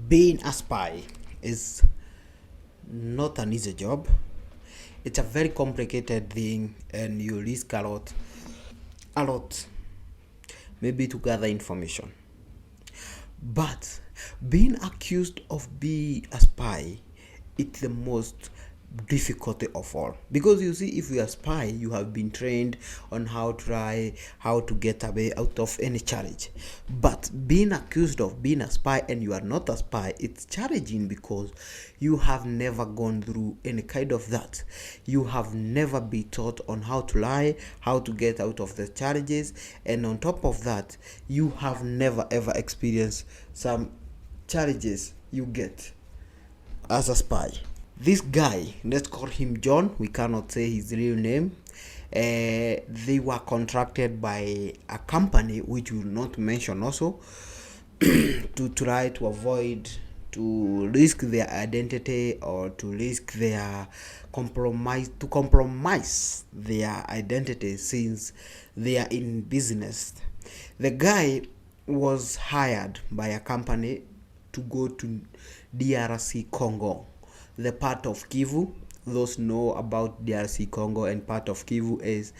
Being a spy is not an easy job. It's a very complicated thing, and you risk a lot, maybe to gather information. But being accused of being a spy, it's the most difficulty of all, because you see, if you are a spy, you have been trained on how to get away out of any challenge. But being accused of being a spy and you are not a spy, it's challenging because you have never gone through any kind of that. You have never been taught on how to lie, how to get out of the challenges, and on top of that, you have never ever experienced some challenges you get as a spy. This guy, let's call him John, we cannot say his real name. They were contracted by a company which we will not mention also to try to avoid to risk their identity, or to risk their compromise their identity, since they are in business. The guy was hired by a company to go to DRC Congo, the part of Kivu. Those know about DRC Congo and part of Kivu is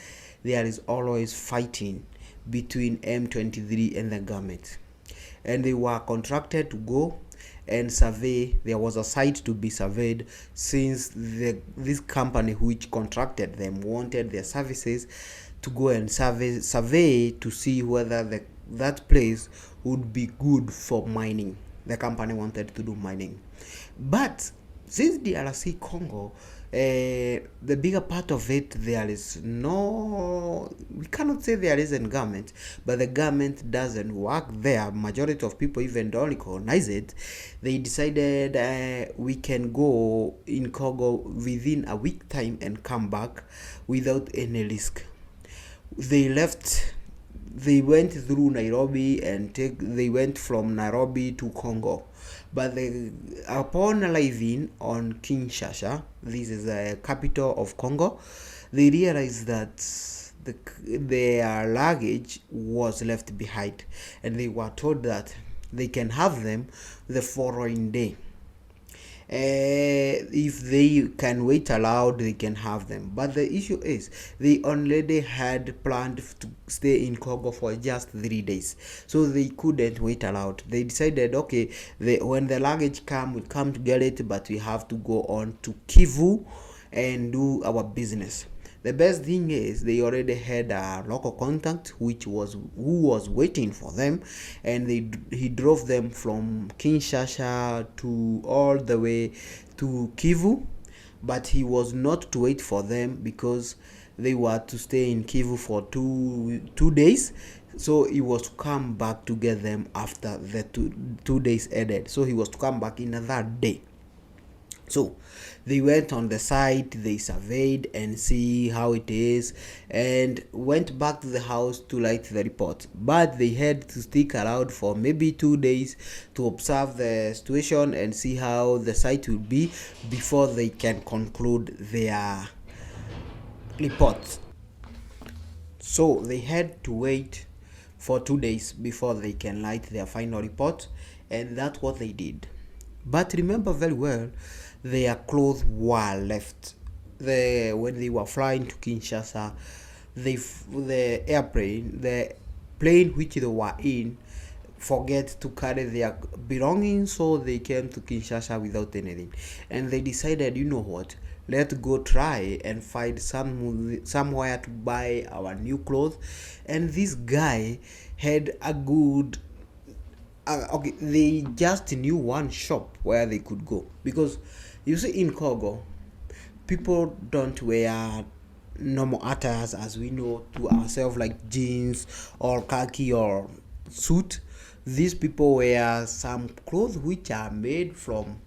there is always fighting between M23 and the government, and they were contracted to go and survey. There was a site to be surveyed, since this company which contracted them wanted their services to go and survey to see whether that place would be good for mining. The company wanted to do mining, but since DRC Congo, the bigger part of it, there is no, we cannot say there isn't government, but the government doesn't work there. Majority of people even don't recognize it. They decided we can go in Congo within a week time and come back without any risk. They left. They went through Nairobi and they went from Nairobi to Congo. But upon arriving on Kinshasa, this is the capital of Congo, they realized that their luggage was left behind, and they were told that they can have them the following day. If they can wait aloud, they can have them, but the issue is they already had planned to stay in Congo for just 3 days, so they couldn't wait aloud. They decided, okay, when the luggage we'll come to get it, but we have to go on to Kivu and do our business. The best thing is they already had a local contact who was waiting for them, and he drove them from Kinshasa to all the way to Kivu, but he was not to wait for them because they were to stay in Kivu for two days. So he was to come back to get them after the two days ended. So he was to come back in another day. So they went on the site, they surveyed and see how it is, and went back to the house to write the report. But they had to stick around for maybe 2 days to observe the situation and see how the site will be before they can conclude their report. So they had to wait for 2 days before they can write their final report, and that's what they did. But remember very well, their clothes were left. When they were flying to Kinshasa, the plane which they were in, forget to carry their belongings, so they came to Kinshasa without anything. And they decided, you know what? Let's go try and find somewhere to buy our new clothes. And this guy had a good. Okay, they just knew one shop where they could go, because you see, in Congo, people don't wear normal attires as we know to ourselves, like jeans or khaki or suit. These people wear some clothes which are made from,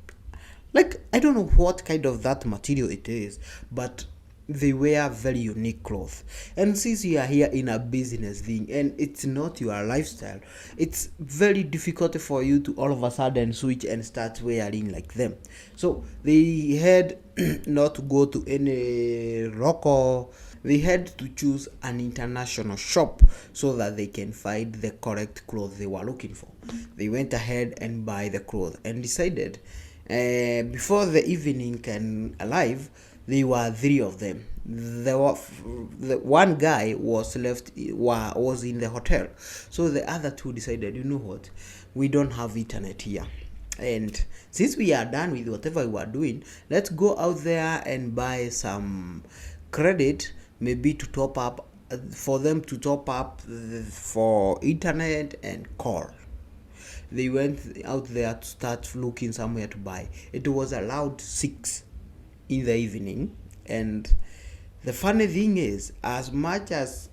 like, I don't know what kind of that material it is, but they wear very unique clothes. And since you are here in a business thing and it's not your lifestyle, it's very difficult for you to all of a sudden switch and start wearing like them. So they had not to go to any local they had to choose an international shop so that they can find the correct clothes they were looking for. They went ahead and buy the clothes and decided before the evening can arrive, there were three of them. The one guy was was in the hotel, so the other two decided, you know what, we don't have internet here, and since we are done with whatever we are doing, let's go out there and buy some credit, maybe to top up, for them to top up for internet and call. They went out there to start looking somewhere to buy. It was around 6 in the evening, and the funny thing is, as much as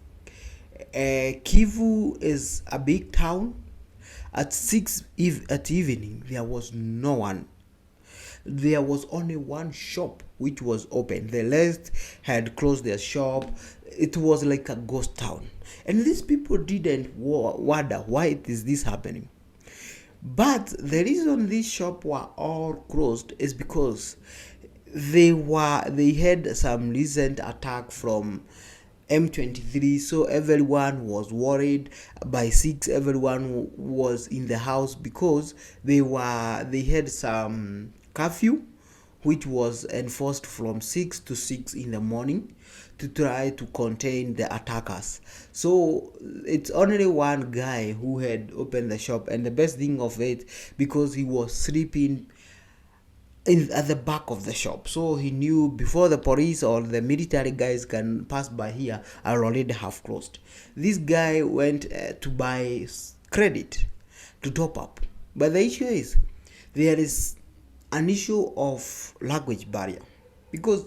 Kivu is a big town, at 6 at evening there was no one. There was only one shop which was open. The rest had closed their shop. It was like a ghost town, and these people didn't wonder why is this happening. But the reason these shops were all closed is because they had some recent attack from M23, so everyone was worried. By 6, everyone was in the house because they had some curfew which was enforced from 6 to 6 in the morning to try to contain the attackers. So it's only one guy who had opened the shop, and the best thing of it, because he was sleeping at the back of the shop, so he knew before the police or the military guys can pass by here, I already have closed. This guy went to buy credit to top up, but the issue is there is an issue of language barrier, because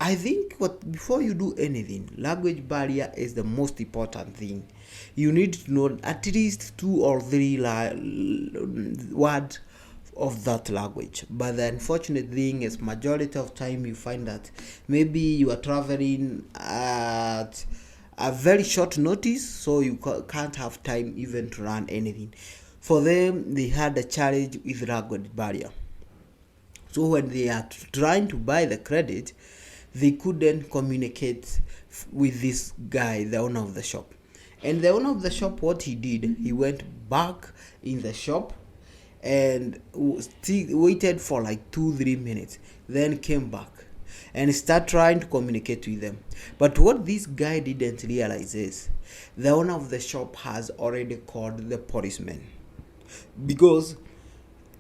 I think before you do anything, language barrier is the most important thing. You need to know at least 2 or 3 words of that language. But the unfortunate thing is, majority of time you find that maybe you are traveling at a very short notice, so you can't have time even to run anything. For them, they had a challenge with language barrier. So when they are trying to buy the credit, they couldn't communicate with this guy, the owner of the shop. And the owner of the shop, what he did, he went back in the shop and waited for like 2-3 minutes, then came back and start trying to communicate with them. But what this guy didn't realize is the owner of the shop has already called the policeman, because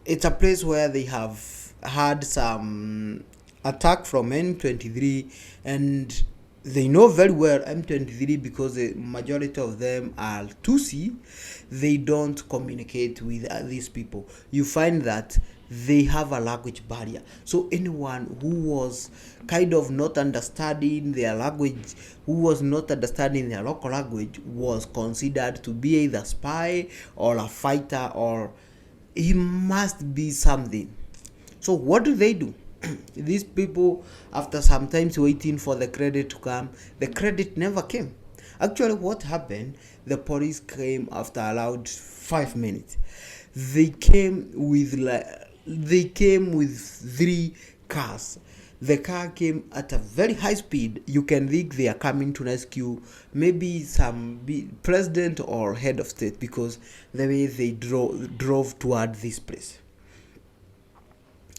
it's a place where they have had some attack from M23, and they know very well M23 because the majority of them are Tutsi. They don't communicate with these people. You find that they have a language barrier. So anyone who was kind of not understanding their language, who was not understanding their local language, was considered to be either spy or a fighter, or he must be something. So what do? These people, after sometimes waiting for the credit to come, the credit never came. Actually, what happened, the police came after around 5 minutes. They came with 3 cars. The car came at a very high speed. You can think they are coming to rescue maybe some president or head of state, because the way they drove toward this place.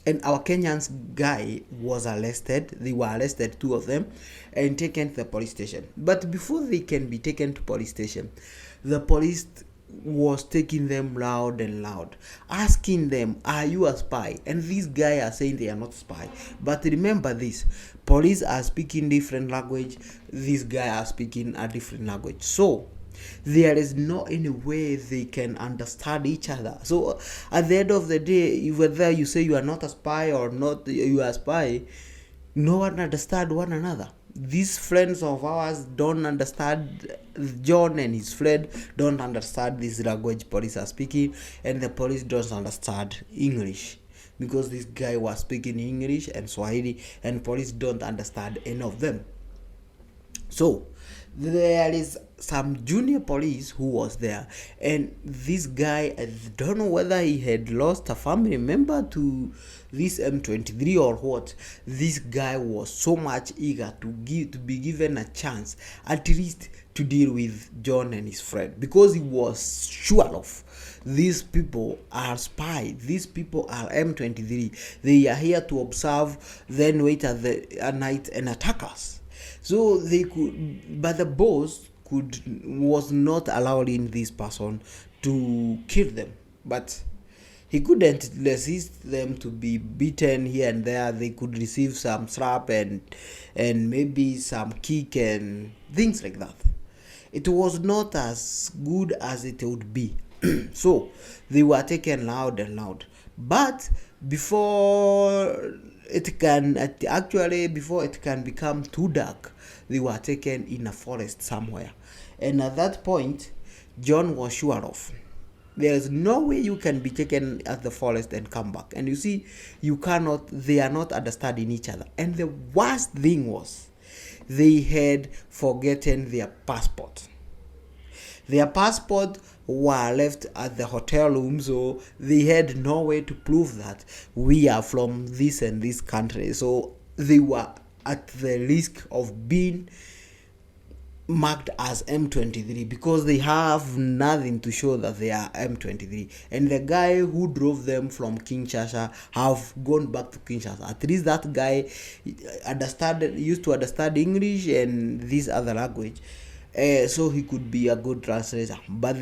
And our Kenyans guy was arrested. They were arrested, 2 of them, and taken to the police station. But before they can be taken to police station, the police was taking them loud and loud, asking them, are you a spy? And these guys are saying they are not spy. But remember this, police are speaking different language, these guys are speaking a different language. So there is no any way they can understand each other. So at the end of the day, whether you say you are not a spy or not you are a spy, no one understand one another. These friends of ours don't understand. John and his friend don't understand this language police are speaking, and the police don't understand English, because this guy was speaking English and Swahili, and police don't understand any of them. So There is some junior police who was there, and this guy, I don't know whether he had lost a family member to this M23 or what. This guy was so much eager to be given a chance at least to deal with John and his friend, because he was sure of these people are spies, these people are M23, they are here to observe, then wait at night and attack us. So they could, but the boss was not allowing this person to kill them, but he couldn't resist them to be beaten here and there. They could receive some slap and maybe some kick and things like that. It was not as good as it would be. So they were taken loud and loud. But before before it can become too dark, they were taken in a forest somewhere. And at that point, John was sure of there is no way you can be taken at the forest and come back. And you see, you cannot, they are not understanding each other. And the worst thing was, they had forgotten their passport. Their passport were left at the hotel room, so they had no way to prove that we are from this and this country. So they were at the risk of being marked as M23 because they have nothing to show that they are M23. And the guy who drove them from Kinshasa have gone back to Kinshasa. At least that guy used to understand English and this other language, so he could be a good translator. But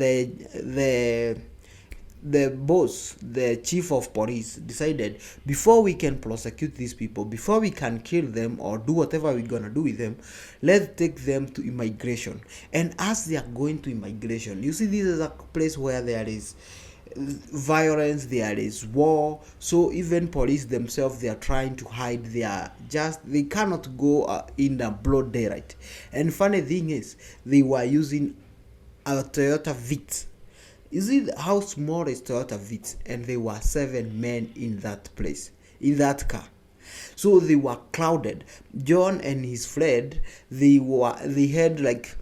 the boss, the chief of police, decided before we can prosecute these people, before we can kill them or do whatever we're gonna do with them, let's take them to immigration. And as they are going to immigration, you see, this is a place where there is violence, there is war. So even police themselves, they are trying to hide. They cannot go in the broad daylight. And funny thing is, they were using a Toyota Vitz. You see how small is Toyota Vitz, and there were 7 men in that place, in that car. So they were crowded. John and his friend, they had like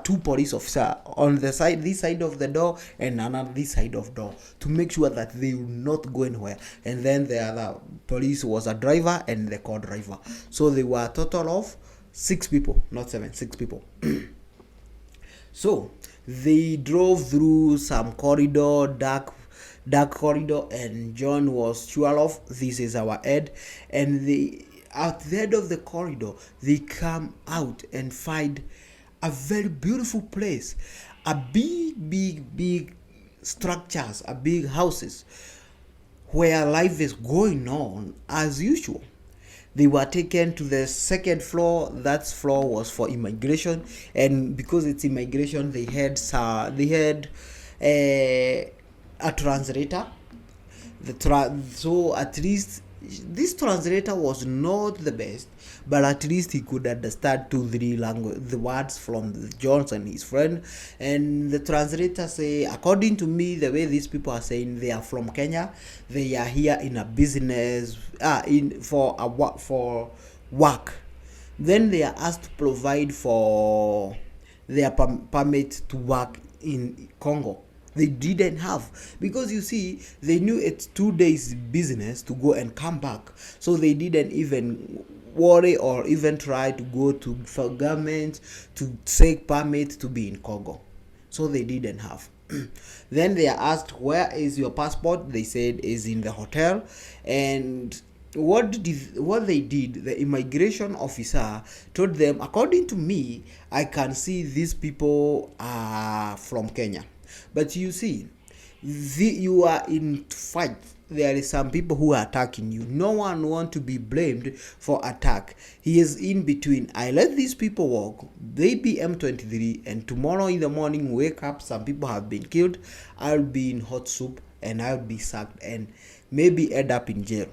two police officers on this side of the door, and another this side of door, to make sure that they will not go anywhere. And then the other police was a driver and the co-driver. So they were a total of 6 people, not 7, 6 people. So they drove through some dark corridor, and John was sure of this is our head. And at the end of the corridor, they come out and find a very beautiful place, a big structures, a big houses where life is going on as usual. They were taken to the second floor. That floor was for immigration, and because it's immigration, they had a translator. So at least this translator was not the best, but at least he could understand 2-3 the words from Johnson, his friend. And the translator say, according to me, the way these people are saying, they are from Kenya, they are here in a business, for work. Then they are asked to provide for their permit to work in Congo. They didn't have, because you see, they knew it's 2 days business to go and come back. So they didn't even worry or even try to go to for government to take permit to be in Congo. So they didn't have. Then they are asked, where is your passport? They said is in the hotel. And what they did, the immigration officer told them, according to me, I can see these people are from Kenya. But you see, you are in fight. There is some people who are attacking you. No one want to be blamed for attack. He is in between. I let these people walk. They be M23, and tomorrow in the morning wake up, some people have been killed. I'll be in hot soup, and I'll be sacked and maybe end up in jail.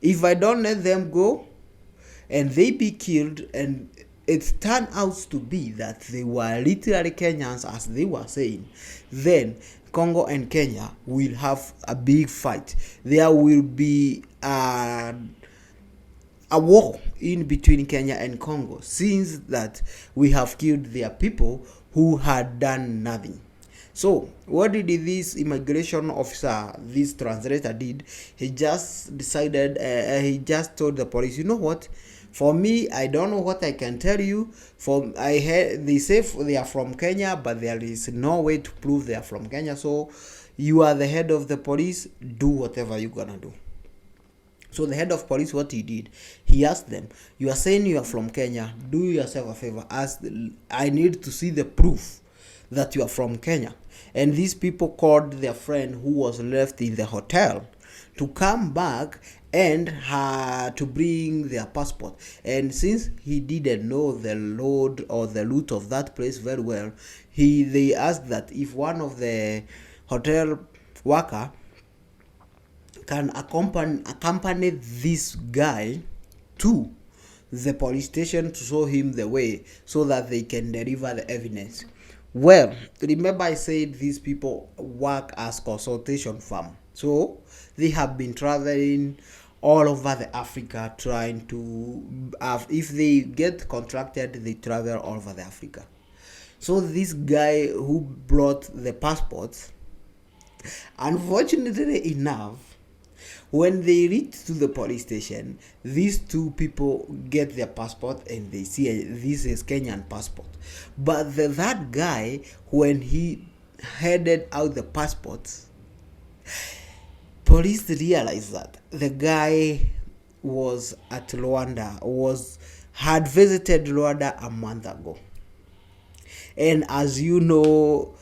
If I don't let them go and they be killed, and it turned out to be that they were literally Kenyans, as they were saying, then Congo and Kenya will have a big fight. There will be a war in between Kenya and Congo, since that we have killed their people who had done nothing. So what did this immigration officer, this translator, did? He just decided, he just told the police, you know what, for me, I don't know what I can tell you. For I heard they say they are from Kenya, but there is no way to prove they are from Kenya. So you are the head of the police, do whatever you're gonna do. So the head of police, what he did, he asked them, you are saying you are from Kenya, do yourself a favor, I need to see the proof that you are from Kenya. And these people called their friend who was left in the hotel to come back and to bring their passport. And since he didn't know the load or the route of that place very well, they asked that if one of the hotel worker can accompany this guy to the police station to show him the way so that they can deliver the evidence. Well, remember I said these people work as consultation firm. So they have been traveling all over the Africa trying to, if they get contracted, they travel all over the Africa. So this guy who brought the passports, unfortunately enough, when they reach to the police station, these two people get their passport and they see this is Kenyan passport. But that guy, when he handed out the passports, police realized that the guy was at Rwanda, had visited Rwanda a month ago. And as you know,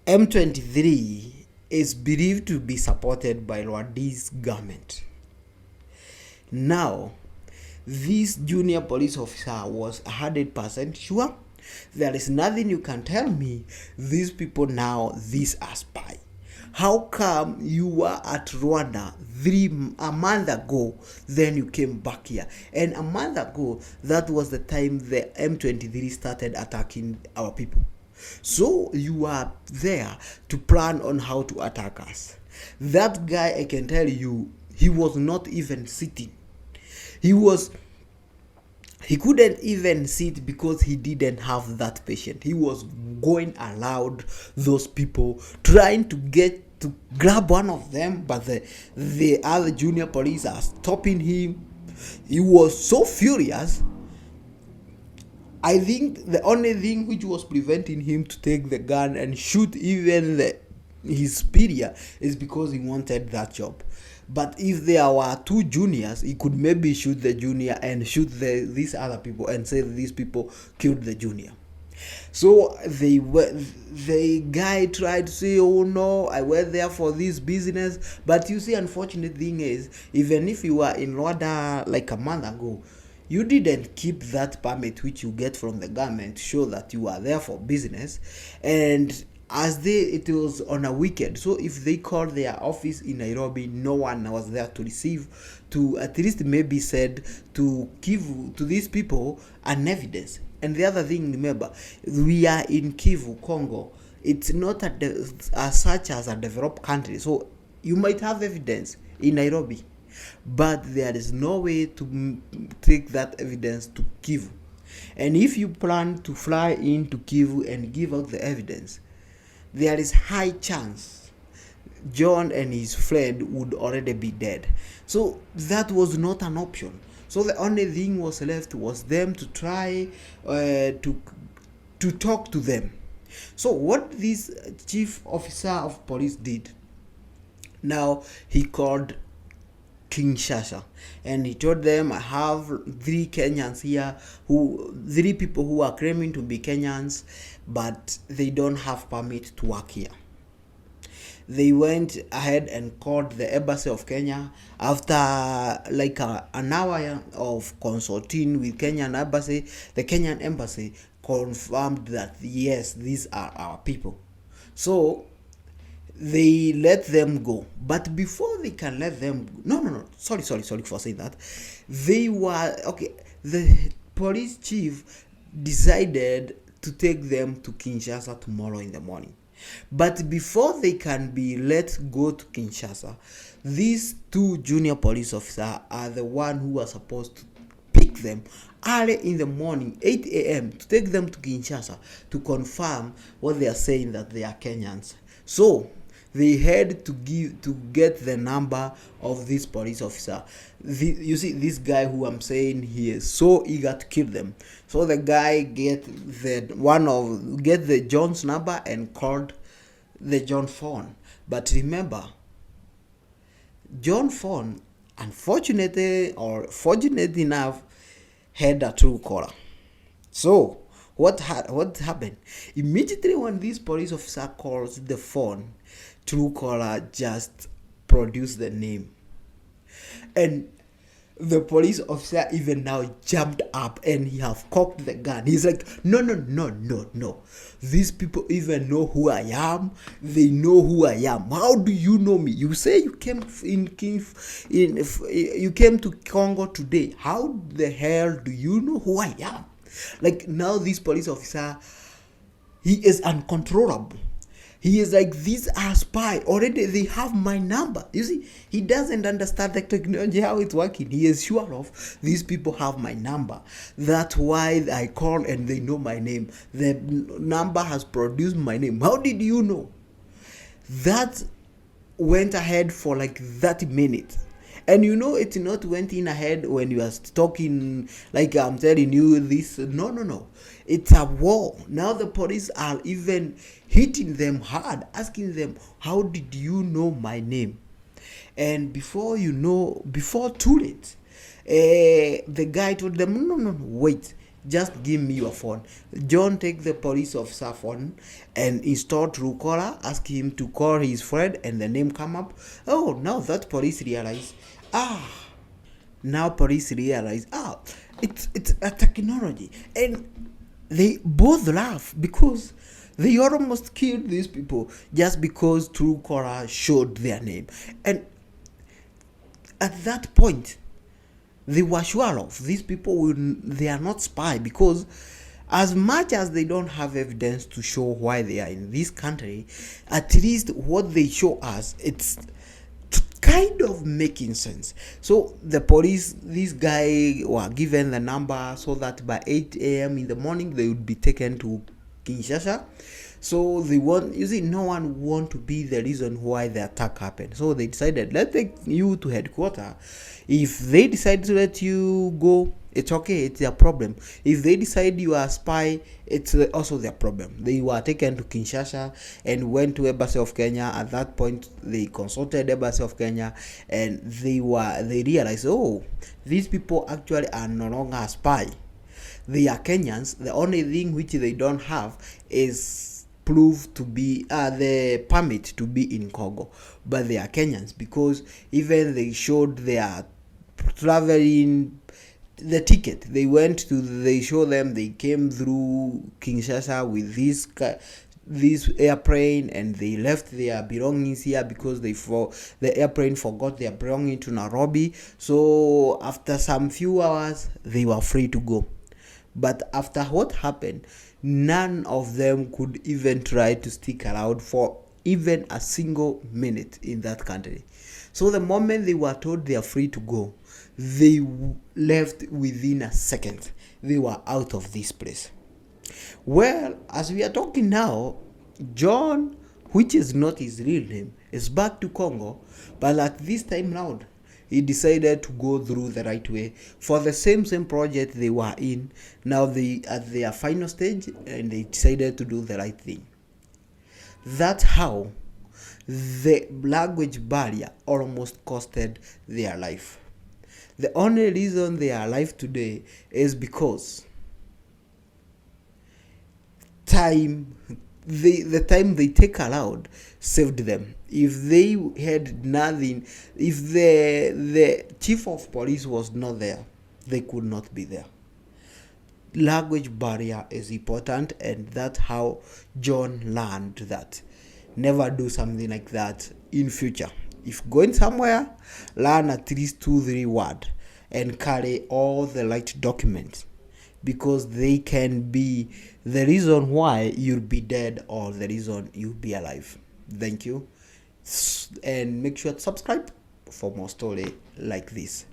M23 is believed to be supported by Rwandese government. Now, this junior police officer was 100% sure. There is nothing you can tell me. These people now, these are spy. How come you were at Rwanda a month ago, then you came back here? And a month ago, that was the time the M23 started attacking our people. So you are there to plan on how to attack us. That guy, I can tell you, he was not even sitting. He couldn't even sit because he didn't have that patience. He was going around those people, trying to grab one of them, but the other junior police are stopping him. He was so furious. I think the only thing which was preventing him to take the gun and shoot even his superior is because he wanted that job. But if there were two juniors, he could maybe shoot the junior and shoot these other people and say these people killed the junior. So the guy tried to say, oh no, I went there for this business. But you see, unfortunate thing is, even if you were in Rwanda like a month ago, you didn't keep that permit which you get from the government to show that you are there for business. And it was on a weekend, so if they called their office in Nairobi, no one was there to receive, to at least maybe said to give to these people an evidence. And the other thing, remember, we are in Kivu, Congo. It's not as such as a developed country, so you might have evidence in Nairobi, but there is no way to take that evidence to Kivu. And if you plan to fly into Kivu and give out the evidence, there is high chance John and his friend would already be dead. So that was not an option. So the only thing was left was them to try to talk to them. So what this chief officer of police did, now he called Kinshasa and he told them, I have 3 Kenyans here, 3 people who are claiming to be Kenyans, but they don't have permit to work here. They went ahead and called the embassy of Kenya. After like an hour of consulting with Kenyan embassy, the Kenyan embassy confirmed that yes, these are our people. So they let them go. But before they can let them go, sorry for saying that. The police chief decided to take them to Kinshasa tomorrow in the morning. But before they can be let go to Kinshasa, these two junior police officers are the one who are supposed to pick them early in the morning, 8 a.m., to take them to Kinshasa to confirm what they are saying, that they are Kenyans. So they had to get the number of this police officer. You see, this guy who I'm saying, he is so eager to kill them. So the guy get the John's number and called the John phone. But remember, John phone, unfortunately or fortunate enough, had a true caller. So what happened? Immediately when this police officer calls the phone, Truecaller just produced the name. And the police officer even now jumped up and he have cocked the gun. He's like, no. These people even know who I am. They know who I am. How do you know me? You say you came you came to Congo today. How the hell do you know who I am? Like, now this police officer, he is uncontrollable. He is like, these are spy. Already they have my number. You see, he doesn't understand the technology, how it's working. He is sure of these people have my number. That's why I call and they know my name. The number has produced my name. How did you know? That went ahead for like 30 minutes. And you know, it not went in ahead when you are talking, like I'm telling you this. No. It's a war. Now the police are even hitting them hard, asking them, how did you know my name? And before too late, the guy told them, no, wait. Just give me your phone. John take the police officer phone and install Truecaller, ask him to call his friend, and the name come up. Oh, now that police realize, it's a technology. And they both laugh because they almost killed these people just because Truecaller showed their name. And at that point, they were sure of these people they are not spy, because as much as they don't have evidence to show why they are in this country, at least what they show us, it's kind of making sense. So the police, this guy were given the number so that by 8 a.m. in the morning they would be taken to Kinshasa. So no one want to be the reason why the attack happened. So they decided, let's take you to headquarters. If they decide to let you go, it's okay, it's their problem. If they decide you are a spy, it's also their problem. They were taken to Kinshasa and went to Embassy of Kenya. At that point, they consulted Embassy of Kenya and they realized, these people actually are no longer a spy. They are Kenyans. The only thing which they don't have is proof to be the permit to be in Congo, but they are Kenyans, because even they showed their traveling the ticket. They show them they came through Kinshasa with this airplane, and they left their belongings here because the airplane forgot their belongings to Nairobi. So after some few hours they were free to go. But after what happened, none of them could even try to stick around for even a single minute in that country. So the moment they were told they are free to go, they left within a second. They were out of this place. Well, as we are talking now, John, which is not his real name, is back to Congo, but at this time round, he decided to go through the right way for the same project they were in. Now they at their final stage, and they decided to do the right thing. That's how the language barrier almost costed their life. The only reason they are alive today is because the time they take allowed saved them. If they had nothing, if the chief of police was not there, they could not be there. Language barrier is important, and that's how John learned that. Never do something like that in future. If going somewhere, learn at least 2-3 words and carry all the right documents. because they can be the reason why you'll be dead or the reason you'll be alive. Thank you, and make sure to subscribe for more story like this.